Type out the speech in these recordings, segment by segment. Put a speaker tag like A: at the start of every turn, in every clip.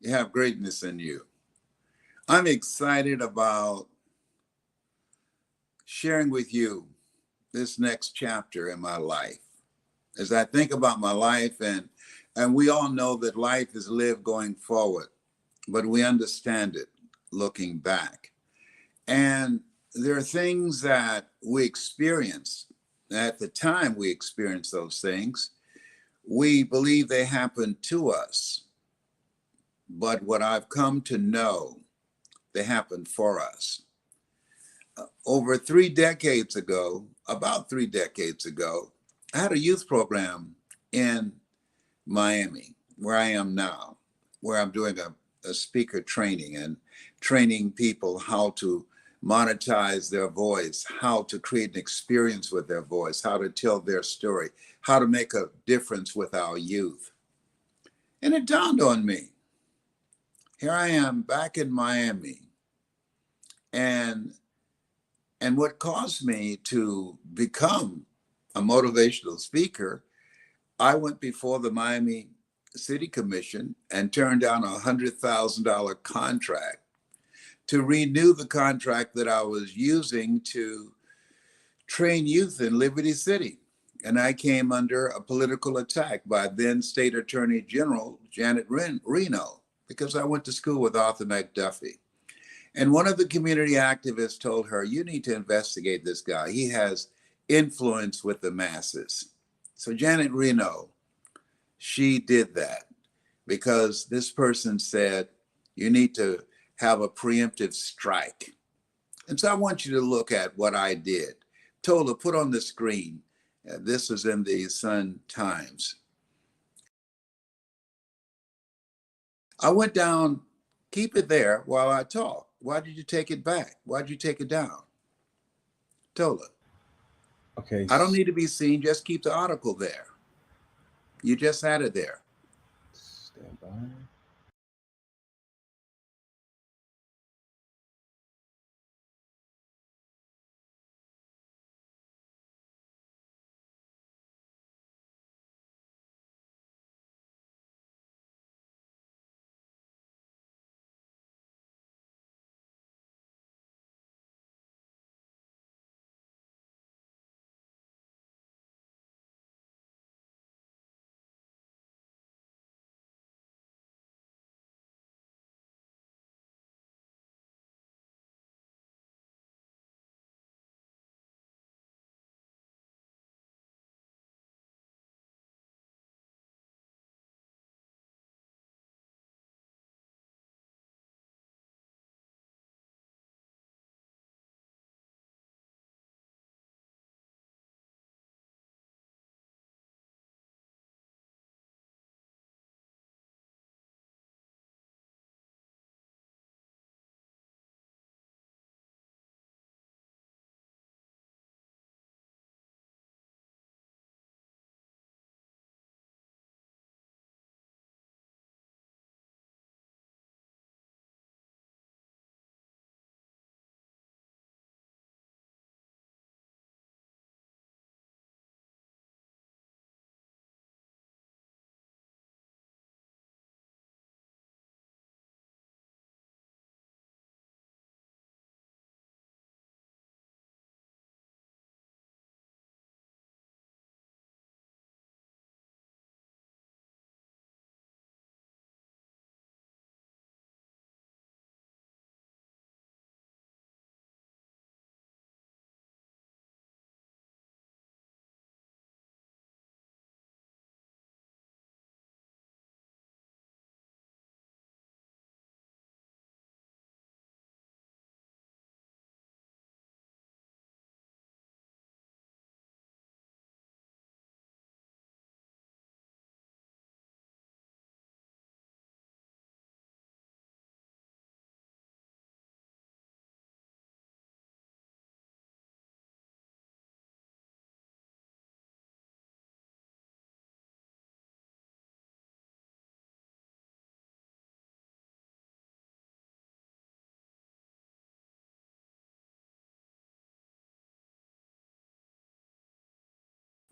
A: You have greatness in you. I'm excited about sharing with you this next chapter in my life. As I think about my life, and we all know that life is lived going forward, but we understand it looking back. And there are things that we experience. At the time we experience those things, we believe they happened to us. But what I've come to know, they happened for us. Over 3 decades ago, about 3 decades ago, I had a youth program in Miami, where I am now, where I'm doing a speaker training and training people how to monetize their voice, how to create an experience with their voice, how to tell their story, how to make a difference with our youth. And it dawned on me, here I am back in Miami, and what caused me to become a motivational speaker, I went before the Miami City Commission and turned down $100,000 contract to renew the contract that I was using to train youth in Liberty City. And I came under a political attack by then State Attorney General Janet Reno, because I went to school with Arthur McDuffie. And one of the community activists told her, you need to investigate this guy. He has influence with the masses. So Janet Reno, she did that because this person said, you need to have a preemptive strike. And so I want you to look at what I did. Told her, put on the screen. This is in the Sun Times. I went down, keep it there while I talk. Why did you take it back? Why did you take it down? Told her.
B: Okay.
A: I don't need to be seen. Just keep the article there. You just had it there.
B: Stand by.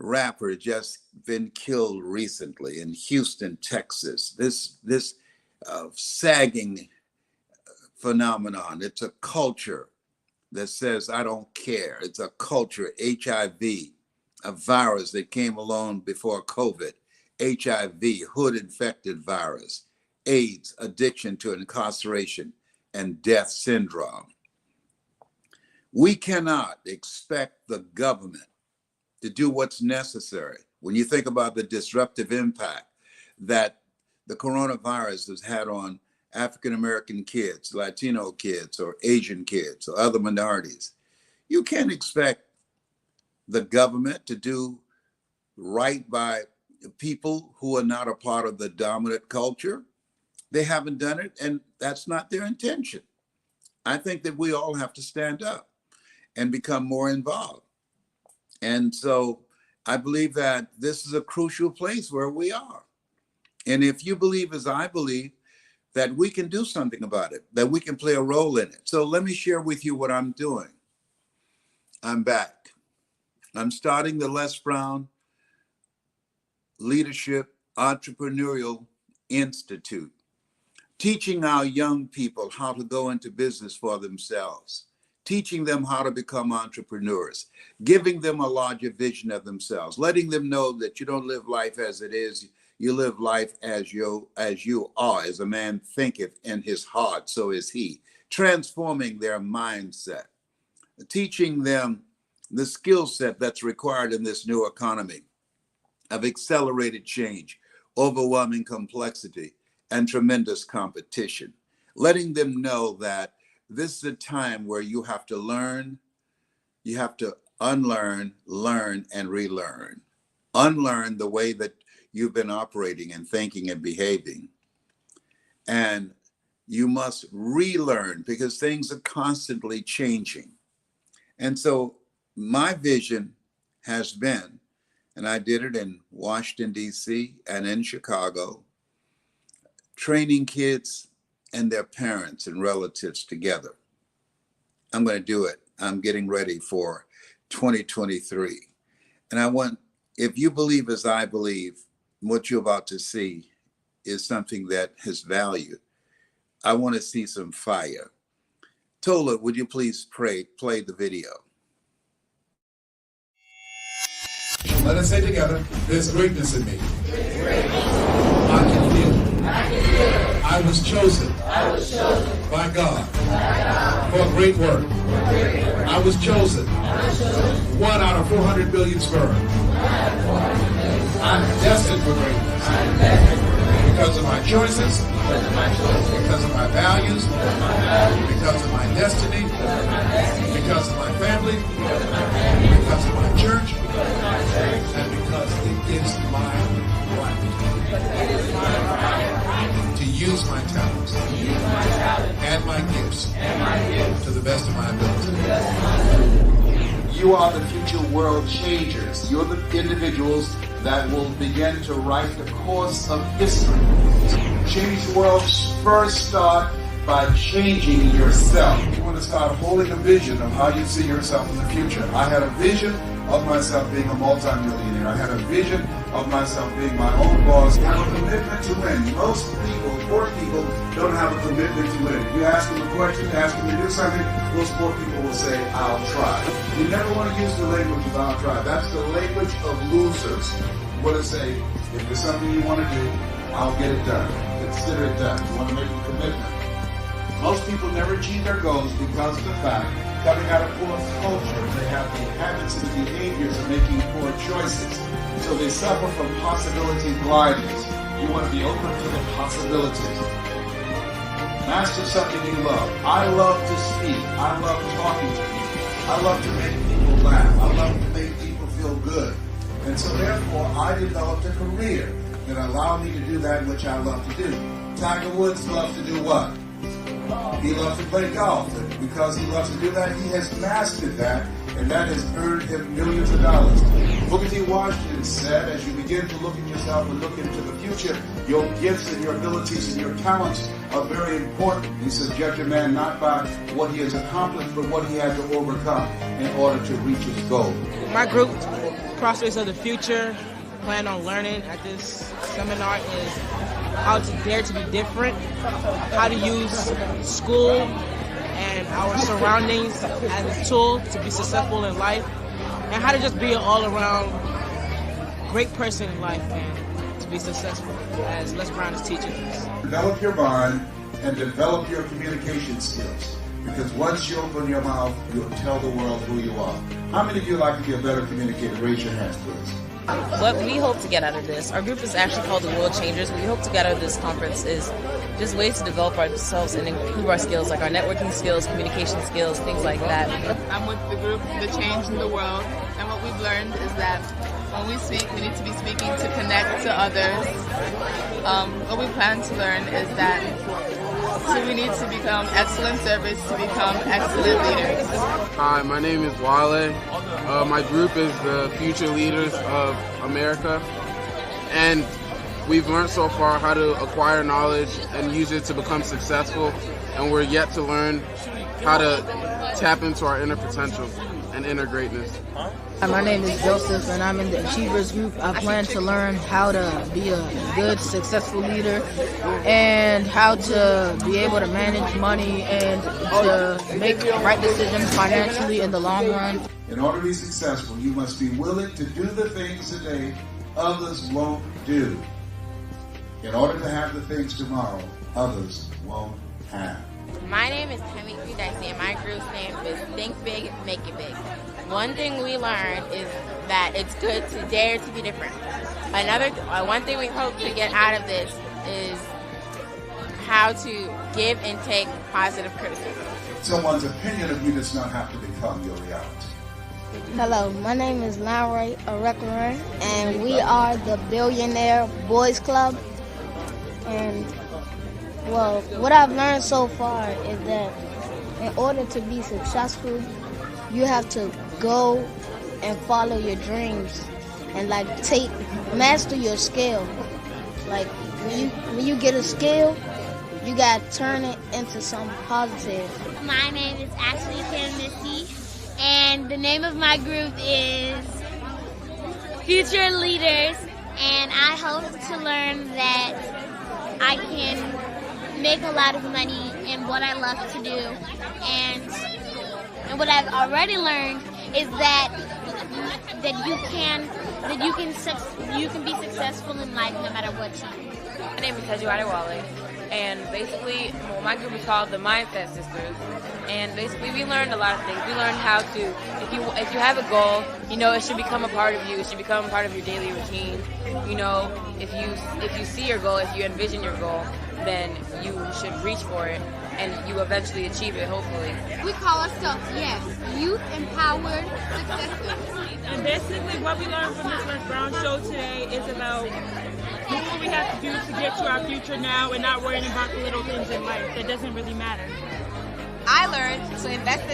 A: Rapper just been killed recently in Houston, Texas. This sagging phenomenon. It's a culture that says, I don't care. It's a culture, HIV, a virus that came along before COVID, HIV, hood-infected virus, AIDS, addiction to incarceration, and death syndrome. We cannot expect the government to do what's necessary. When you think about the disruptive impact that the coronavirus has had on African-American kids, Latino kids, or Asian kids, or other minorities, you can't expect the government to do right by people who are not a part of the dominant culture. They haven't done it, and that's not their intention. I think that we all have to stand up and become more involved. And so I believe that this is a crucial place where we are. And if you believe, as I believe, that we can do something about it, that we can play a role in it. So let me share with you what I'm doing. I'm back. I'm starting the Les Brown Leadership Entrepreneurial Institute, teaching our young people how to go into business for themselves, teaching them how to become entrepreneurs, giving them a larger vision of themselves, letting them know that you don't live life as it is. You live life as you are. As a man thinketh in his heart, so is he. Transforming their mindset, teaching them the skill set that's required in this new economy of accelerated change, overwhelming complexity, and tremendous competition. Letting them know that this is a time where you have to learn, you have to unlearn, learn, and relearn. Unlearn the way that you've been operating and thinking and behaving. And you must relearn because things are constantly changing. And so my vision has been, and I did it in Washington, D.C. and in Chicago, training kids and their parents and relatives together. I'm going to do it. I'm getting ready for 2023. And I want, if you believe as I believe, what you're about to see is something that has value. I want to see some fire. Tola, would you please play the video?
C: Let us say together, there's greatness in me. I can feel it. I was chosen by God for a great work. I was chosen 1 out of 400 billion sperm. I'm destined for greatness because of my choices, because of my values, because of my destiny, because of my family, because of my church, and because it is my right to use my talents and my gifts to the best of my ability. You are the future world changers. You're the individuals that will begin to write the course of history. Change the world first start by changing yourself. You want to start holding a vision of how you see yourself in the future. I had a vision of myself being a multimillionaire. I had a vision of myself being my own boss. I have a commitment to win. Most people, poor people, don't have a commitment to win. You ask them a question, ask them to do something, most poor people will say, I'll try. You never want to use the language of I'll try. That's the language of losers. You want to say, if there's something you want to do, I'll get it done. Consider it done. You want to make a commitment. Most people never achieve their goals because of the fact, coming out of poor culture, they have the habits and the behaviors of making poor choices. So they suffer from possibility blindness. You want to be open to the possibilities. Master something you love. I love to speak. I love talking to people. I love to make people laugh. I love to make people feel good. And so therefore, I developed a career that allowed me to do that which I love to do. Tiger Woods loves to do what? He loves to play golf. And because he loves to do that, he has mastered that, and that has earned him millions of dollars. Booker T. Washington said, as you begin to look at yourself and look into the future, your gifts and your abilities and your talents are very important. He says, judge a man not by what he has accomplished, but what he had to overcome in order to reach his goal.
D: My group, Prospects of the Future, plan on learning at this seminar is how to dare to be different, how to use school and our surroundings as a tool to be successful in life, and how to just be an all-around great person in life and to be successful, as Les Brown is teaching us.
C: Develop your mind and develop your communication skills. Because once you open your mouth, you'll tell the world who you are. How many of you would like to be a better communicator? Raise your hands, please.
E: What we hope to get out of this, our group is actually called the World Changers. What we hope to get out of this conference is just ways to develop ourselves and improve our skills, like our networking skills, communication skills, things like that.
F: I'm with the group, The Change in the World, and what we've learned is that when we speak, we need to be speaking to connect to others. What we plan to learn is that we need to become excellent servants to become excellent leaders.
G: Hi, my name is Wale. My group is the Future Leaders of America, and we've learned so far how to acquire knowledge and use it to become successful, and we're yet to learn how to tap into our inner potential and inner greatness.
H: My name is Joseph, and I'm in the Achievers group. I plan to learn how to be a good, successful leader and how to be able to manage money and to make right decisions financially in the long run.
C: In order to be successful, you must be willing to do the things today others won't do. In order to have the things tomorrow others won't have.
I: My name is Tammy Dicey, and my group's name is Think Big, Make It Big. One thing we learned is that it's good to dare to be different. One thing we hope to get out of this is how to give and take positive criticism.
C: Someone's opinion of you does not have to become your reality.
J: Hello, my name is Larry Arekarun, and we are the Billionaire Boys Club. And well, what I've learned so far is that in order to be successful, you have to go and follow your dreams and master your skill. Like when you get a skill, you gotta turn it into something positive.
K: My name is Ashley Missy, and the name of my group is Future Leaders, and I hope to learn that I can make a lot of money in what I love to do, and what I've already learned is that you can be successful in life no matter what you do.
E: My name is Teju Adewale, and basically, my group is called the Mindset Sisters, and basically we learned a lot of things. We learned how to, if you have a goal, it should become a part of you. It should become a part of your daily routine. If you see your goal, if you envision your goal, then you should reach for it, and you eventually achieve it, hopefully.
K: We call ourselves, Youth Empowered Successors.
D: And basically what we learned from this Les Brown show today is about doing what we have to do to get to our future now and not worrying about the little things in life. That doesn't really matter.
F: I learned to invest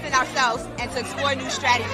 F: in ourselves and to explore new strategies.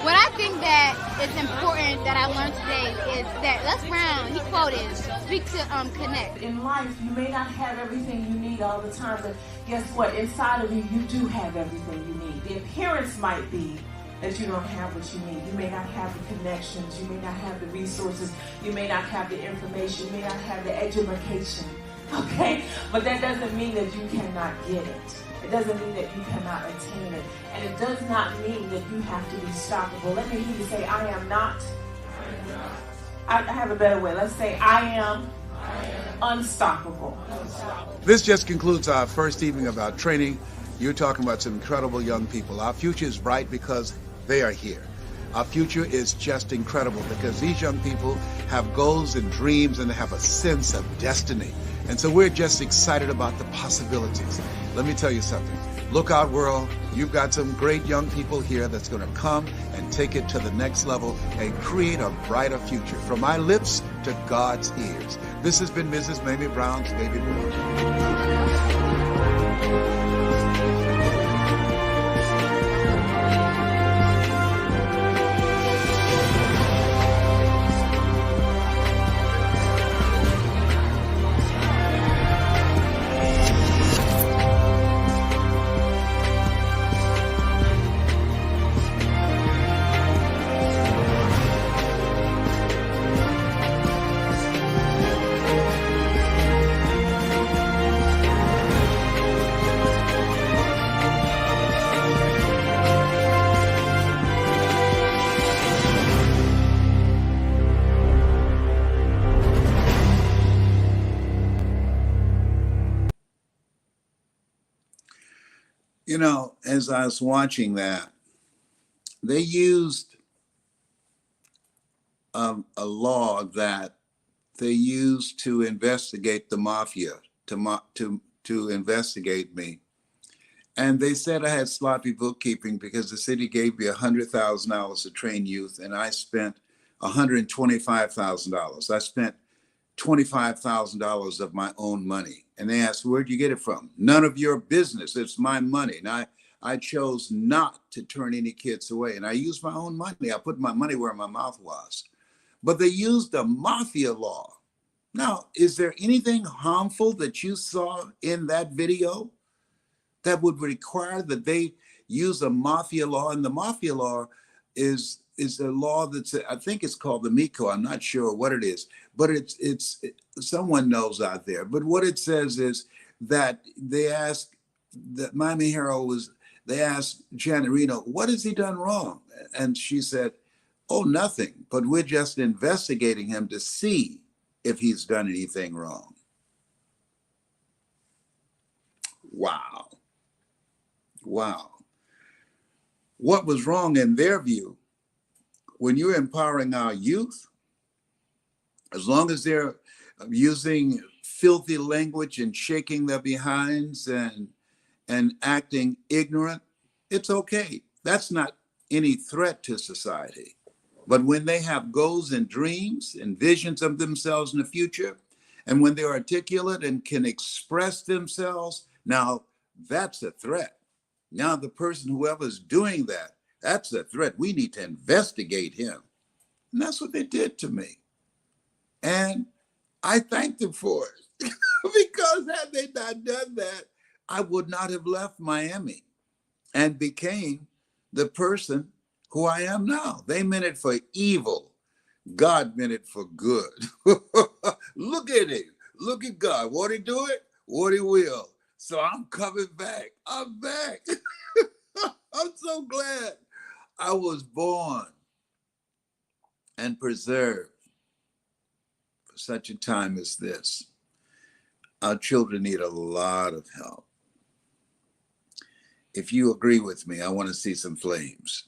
K: What I think that is important that I learned today is that Les Brown, he quoted, speak to connect.
L: In life, you may not have everything you need all the time, but guess what? Inside of you, you do have everything you need. The appearance might be that you don't have what you need. You may not have the connections. You may not have the resources. You may not have the information. You may not have the education. Okay? But that doesn't mean that you cannot get it. It doesn't mean that you cannot attain it. And it does not mean that you have to be stoppable. Let me hear you say, I am not. I have a better way. Let's say, I am unstoppable.
A: This just concludes our first evening of our training. You're talking about some incredible young people. Our future is bright because they are here. Our future is just incredible because these young people have goals and dreams and they have a sense of destiny. And so we're just excited about the possibilities. Let me tell you something. Look out, world. You've got some great young people here that's going to come and take it to the next level and create a brighter future. From my lips to God's ears. This has been Mrs. Mamie Brown's Baby Boy. You know, as I was watching that, they used a law that they used to investigate the mafia, to investigate me. And they said I had sloppy bookkeeping because the city gave me $100,000 to train youth, and I spent $125,000. I spent $25,000 of my own money. And they asked, where'd you get it from? None of your business. It's my money. And I chose not to turn any kids away. And I used my own money. I put my money where my mouth was. But they used the mafia law. Now, is there anything harmful that you saw in that video that would require that they use a mafia law? And the mafia law is a law that's, I think it's called the MICO. I'm not sure what it is, but it's someone knows out there. But what it says is that they asked, that Mamie Harold they asked Janet Reno, what has he done wrong? And she said, oh, nothing, but we're just investigating him to see if he's done anything wrong. Wow. Wow. What was wrong in their view, when you're empowering our youth, as long as they're using filthy language and shaking their behinds and acting ignorant, it's okay. That's not any threat to society. But when they have goals and dreams and visions of themselves in the future, and when they're articulate and can express themselves, now that's a threat. Now the person, whoever's doing that, that's a threat. We need to investigate him. And that's what they did to me. And I thanked them for it. Because had they not done that, I would not have left Miami and became the person who I am now. They meant it for evil. God meant it for good. Look at it. Look at God. Won't he do it? Won't he will? So I'm coming back. I'm back. I'm so glad I was born and preserved for such a time as this. Our children need a lot of help. If you agree with me, I want to see some flames.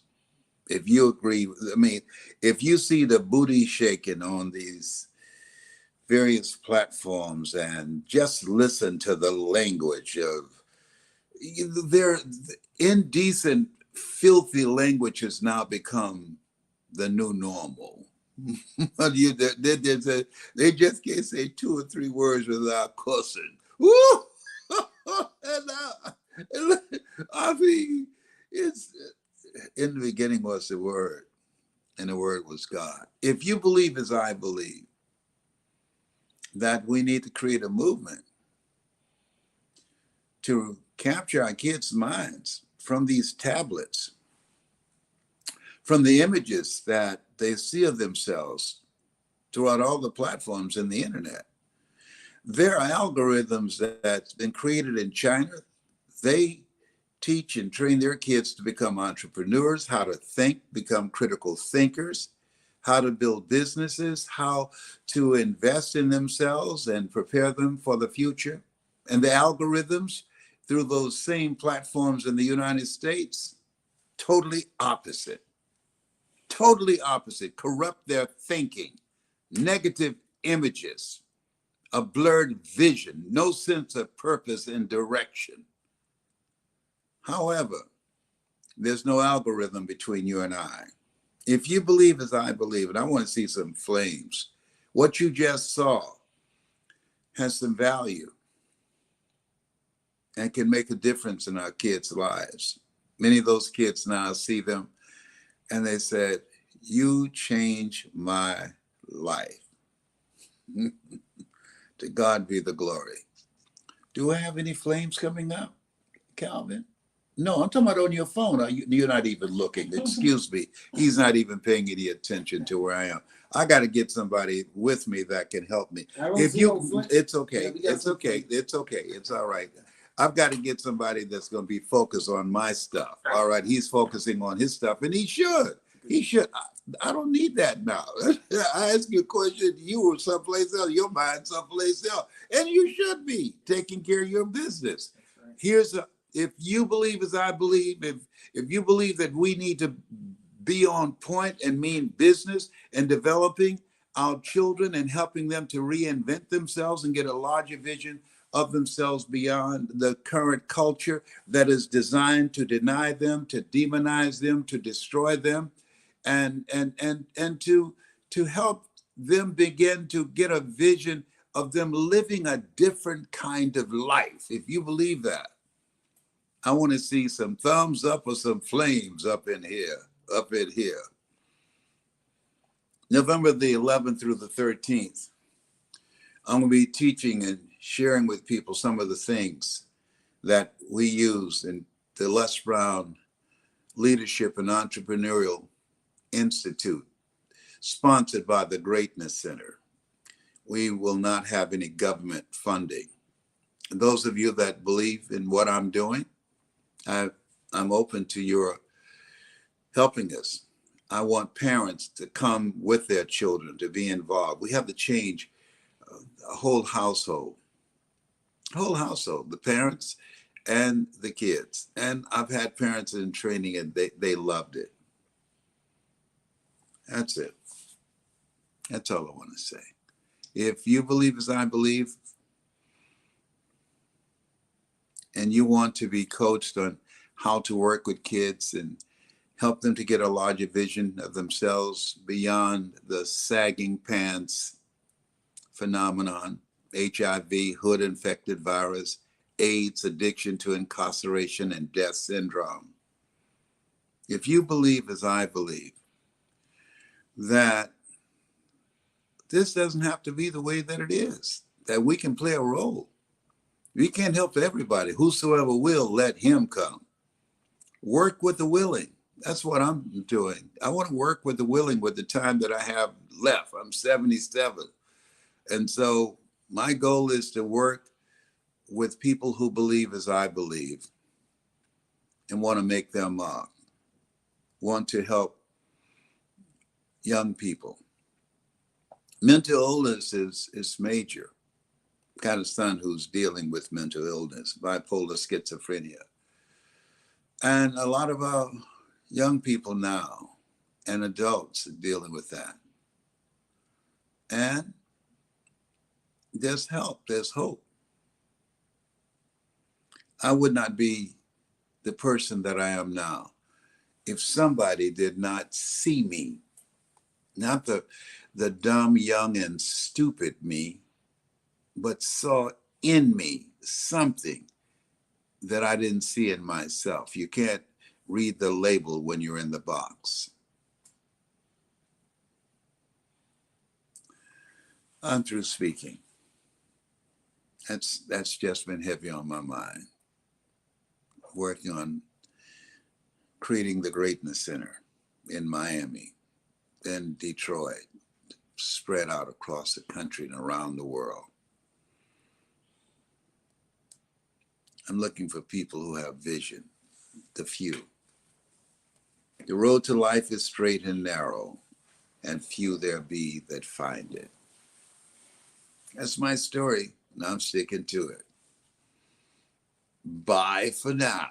A: If you agree, I mean, if you see the booty shaking on these various platforms and just listen to the language of their indecent, filthy language has now become the new normal. They just can't say 2 or 3 words without cussing. Woo! I mean, it's in the beginning was the Word, and the Word was God. If you believe as I believe, that we need to create a movement to capture our kids' minds from these tablets, from the images that they see of themselves throughout all the platforms in the internet. There are algorithms that's been created in China. They teach and train their kids to become entrepreneurs, how to think, become critical thinkers, how to build businesses, how to invest in themselves and prepare them for the future. And the algorithms through those same platforms in the United States, totally opposite, corrupt their thinking, negative images, a blurred vision, no sense of purpose and direction. However, there's no algorithm between you and I. If you believe as I believe, and I want to see some flames, what you just saw has some value and can make a difference in our kids' lives. Many of those kids now see them and they said, you changed my life. To God be the glory. Do I have any flames coming up, Calvin? No, I'm talking about on your phone. You're not even looking. Excuse me. He's not even paying any attention to where I am. I got to get somebody with me that can help me. If you, it's okay. It's okay. It's okay. It's all right. I've got to get somebody that's going to be focused on my stuff. All right. He's focusing on his stuff, and he should. He should. I don't need that now. I ask you a question. You were someplace else. Your mind someplace else, and you should be taking care of your business. Here's if you believe as I believe, if you believe that we need to be on point and mean business and developing our children and helping them to reinvent themselves and get a larger vision of themselves beyond the current culture that is designed to deny them, to demonize them, to destroy them, and to help them begin to get a vision of them living a different kind of life. If you believe that, I want to see some thumbs up or some flames up in here, up in here. November the 11th through the 13th, I'm going to be teaching and sharing with people some of the things that we use in the Les Brown Leadership and Entrepreneurial Institute, sponsored by the Greatness Center. We will not have any government funding. And those of you that believe in what I'm doing, I'm open to your helping us. I want parents to come with their children, to be involved. We have to change a whole household, the parents and the kids. And I've had parents in training and they loved it. That's it. That's all I want to say. If you believe as I believe, and you want to be coached on how to work with kids and help them to get a larger vision of themselves beyond the sagging pants phenomenon, HIV, hood-infected virus, AIDS, addiction to incarceration, and death syndrome. If you believe as I believe that this doesn't have to be the way that it is, that we can play a role. We can't help everybody. Whosoever will, let him come. Work with the willing. That's what I'm doing. I want to work with the willing with the time that I have left. I'm 77. And so my goal is to work with people who believe as I believe and want to make them want to help young people. Mental illness is major. Got a son who's dealing with mental illness, bipolar schizophrenia. And a lot of our young people now and adults are dealing with that. And there's help, there's hope. I would not be the person that I am now if somebody did not see me, not the dumb, young, and stupid me, but saw in me something that I didn't see in myself. You can't read the label when you're in the box. I'm through speaking. That's just been heavy on my mind. Working on creating the Greatness Center in Miami, then Detroit, spread out across the country and around the world. I'm looking for people who have vision, the few. The road to life is straight and narrow, and few there be that find it. That's my story, and I'm sticking to it. Bye for now.